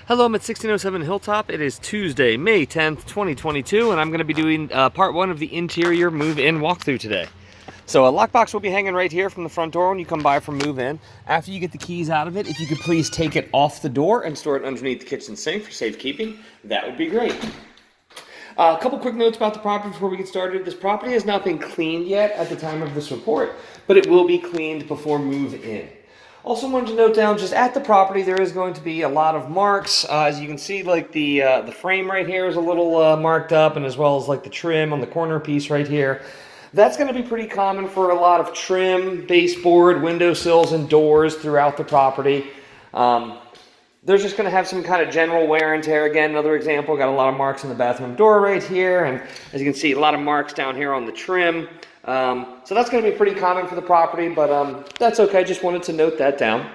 Hello, I'm at 1607 Hilltop. It is Tuesday, May 10th, 2022, and I'm going to be doing part one of the interior move-in walkthrough today. So a lockbox will be hanging right here from the front door when you come by for move-in. After you get the keys out of it, if you could please take it off the door and store it underneath the kitchen sink for safekeeping, that would be great. A couple quick notes about the property before we get started. This property has not been cleaned yet at the time of this report, but it will be cleaned before move-in. Also wanted to note down, just at the property, there is going to be a lot of marks. As you can see, like the frame right here is a little marked up, and as well as like the trim on the corner piece right here. That's going to be pretty common for a lot of trim, baseboard, windowsills, and doors throughout the property. They're just going to have some kind of general wear and tear. Again, another example, got a lot of marks on the bathroom door right here, and as you can see, a lot of marks down here on the trim. So that's going to be pretty common for the property, but that's okay. Just wanted to note that down.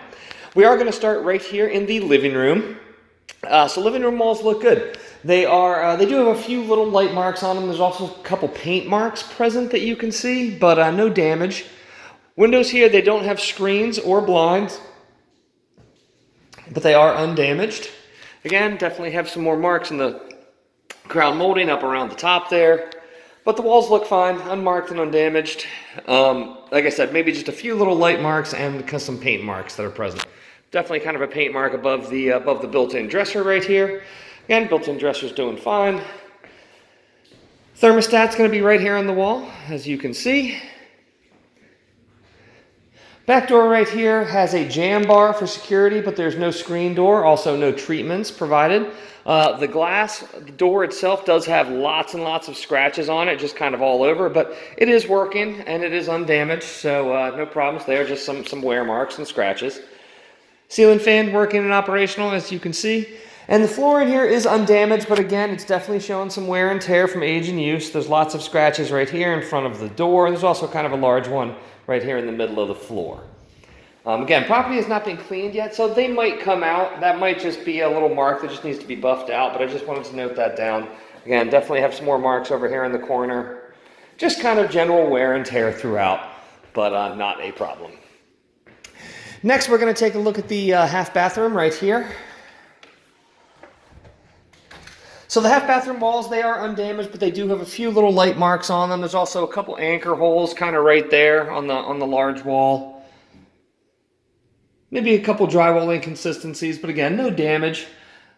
We are going to start right here in the living room. So living room walls look good. They do have a few little light marks on them. There's also a couple paint marks present that you can see, but no damage. Windows here, they don't have screens or blinds, but they are undamaged. Again, definitely have some more marks in the crown molding up around the top there. But the walls look fine, unmarked and undamaged. Like I said, maybe just a few little light marks and some paint marks that are present. Definitely kind of a paint mark above the built-in dresser right here. Again, built-in dresser's doing fine. Thermostat's going to be right here on the wall, as you can see. Back door right here has a jam bar for security, but there's no screen door, also no treatments provided. The glass door itself does have lots and lots of scratches on it, just kind of all over, but it is working and it is undamaged, so no problems there, just some wear marks and scratches. Ceiling fan working and operational, as you can see. And the floor in here is undamaged, but again, it's definitely showing some wear and tear from age and use. There's lots of scratches right here in front of the door. There's also kind of a large one right here in the middle of the floor. Again, property has not been cleaned yet, so they might come out. That might just be a little mark that just needs to be buffed out, but I just wanted to note that down. Again, definitely have some more marks over here in the corner. Just kind of general wear and tear throughout, but not a problem. Next, we're going to take a look at the half bathroom right here. So the half bathroom walls, they are undamaged, but they do have a few little light marks on them. There's also a couple anchor holes kind of right there on the large wall. Maybe a couple drywall inconsistencies, but again, no damage.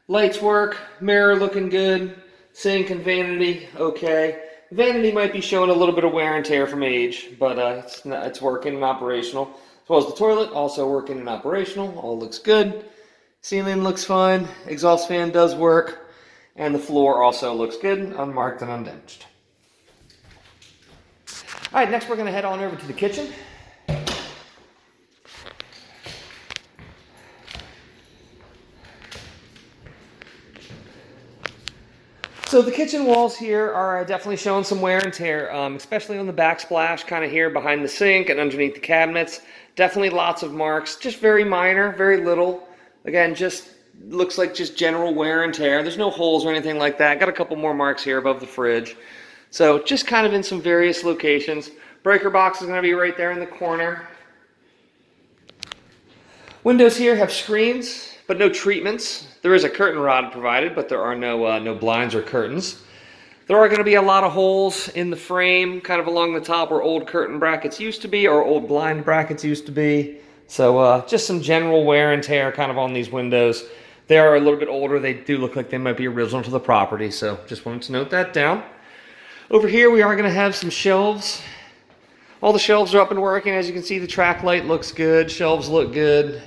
Lights work, mirror looking good, sink and vanity, okay. Vanity might be showing a little bit of wear and tear from age, but it's working and operational. As well as the toilet, also working and operational, all looks good. Ceiling looks fine, exhaust fan does work, and the floor also looks good, unmarked and undamaged. All right, next we're gonna head on over to the kitchen. So the kitchen walls here are definitely showing some wear and tear, especially on the backsplash kind of here behind the sink and underneath the cabinets. Definitely lots of marks, just very minor, very little. Again, just looks like just general wear and tear. There's no holes or anything like that. Got a couple more marks here above the fridge. So just kind of in some various locations. Breaker box is going to be right there in the corner. Windows here have screens, but no treatments. There is a curtain rod provided, but there are no blinds or curtains. There are going to be a lot of holes in the frame, kind of along the top where old curtain brackets used to be, or old blind brackets used to be. So just some general wear and tear kind of on these windows. They are a little bit older. They do look like they might be original to the property, so just wanted to note that down. Over here we are going to have some shelves. All the shelves are up and working. As you can see, the track light looks good. Shelves look good.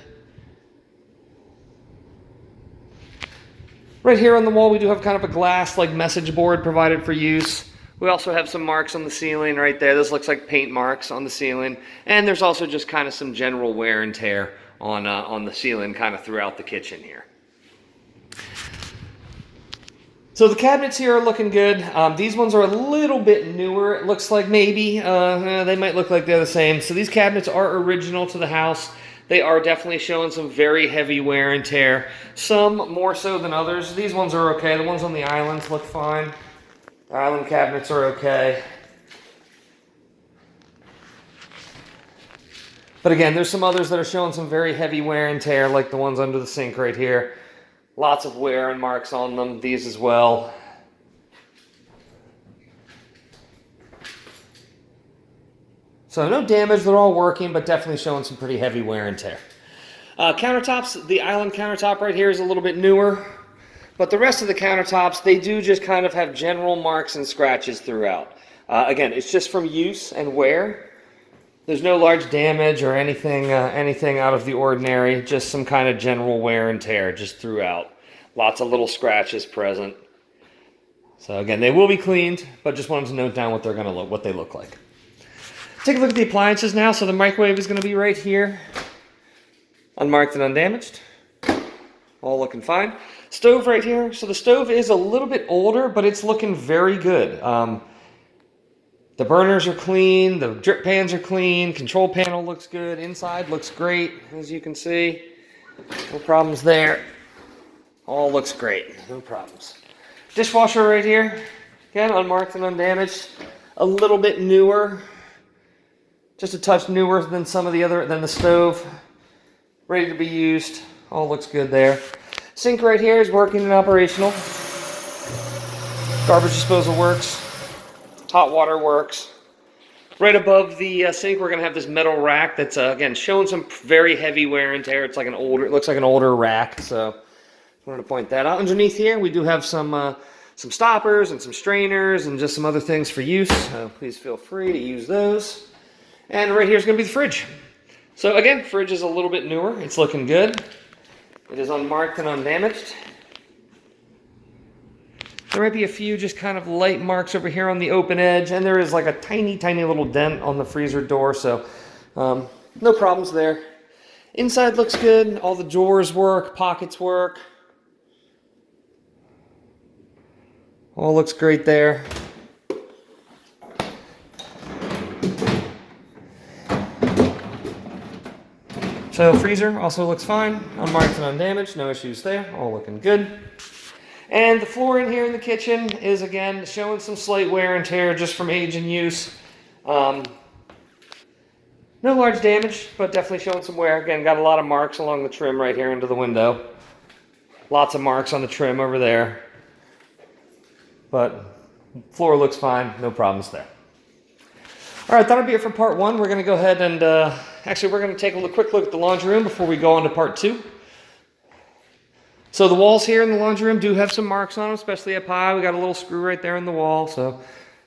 Right here on the wall, we do have kind of a glass like message board provided for use. We also have some marks on the ceiling right there. This looks like paint marks on the ceiling. And there's also just kind of some general wear and tear on the ceiling kind of throughout the kitchen here. So the cabinets here are looking good. These ones are a little bit newer. It looks like maybe. They might look like they're the same. So these cabinets are original to the house. They are definitely showing some very heavy wear and tear. Some more so than others. These ones are okay. The ones on the islands look fine. The island cabinets are okay. But again, there's some others that are showing some very heavy wear and tear, like the ones under the sink right here. Lots of wear and marks on them. These as well. So no damage, they're all working, but definitely showing some pretty heavy wear and tear. Countertops, the island countertop right here is a little bit newer, but the rest of the countertops, they do just kind of have general marks and scratches throughout. Again, it's just from use and wear. There's no large damage or anything out of the ordinary, just some kind of general wear and tear just throughout. Lots of little scratches present. So again, they will be cleaned, but just wanted to note down what they look like. Take a look at the appliances now. So the microwave is going to be right here, unmarked and undamaged. All looking fine. Stove right here. So the stove is a little bit older, but it's looking very good. The burners are clean, the drip pans are clean, control panel looks good, inside looks great, as you can see. No problems there. All looks great, no problems. Dishwasher right here, again, unmarked and undamaged. A little bit newer, just a touch newer than than the stove. Ready to be used, all looks good there. Sink right here is working and operational. Garbage disposal works. Hot water works. Right above the sink, we're going to have this metal rack that's, again, showing some very heavy wear and tear. It looks like an older rack, so I wanted to point that out. Underneath here, we do have some stoppers and some strainers and just some other things for use. Please feel free to use those. And right here is going to be the fridge. So again, fridge is a little bit newer. It's looking good. It is unmarked and undamaged. There might be a few just kind of light marks over here on the open edge, and there is like a tiny, tiny little dent on the freezer door, so no problems there. Inside looks good. All the drawers work, pockets work. All looks great there. So freezer also looks fine, unmarked and undamaged, no issues there, all looking good. And the floor in here in the kitchen is, again, showing some slight wear and tear just from age and use. No large damage, but definitely showing some wear. Again, got a lot of marks along the trim right here into the window. Lots of marks on the trim over there. But floor looks fine, no problems there. All right, that'll be it for part one. We're going to go ahead and, actually, we're going to take a quick look at the laundry room before we go on to part two. So the walls here in the laundry room do have some marks on them, especially up high. We got a little screw right there in the wall, so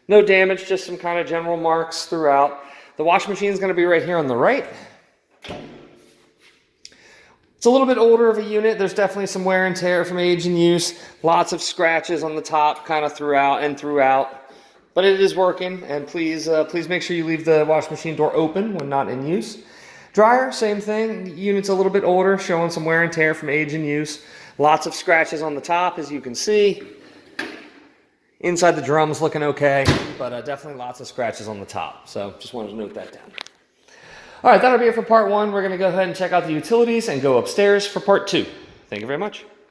no damage, just some kind of general marks throughout. The washing machine is going to be right here on the right. It's a little bit older of a unit. There's definitely some wear and tear from age and use. Lots of scratches on the top kind of throughout. But it is working, and please make sure you leave the washing machine door open when not in use. Dryer, same thing. The unit's a little bit older, showing some wear and tear from age and use. Lots of scratches on the top, as you can see. Inside the drum's looking okay, but definitely lots of scratches on the top. So just wanted to note that down. All right, that'll be it for part one. We're going to go ahead and check out the utilities and go upstairs for part two. Thank you very much.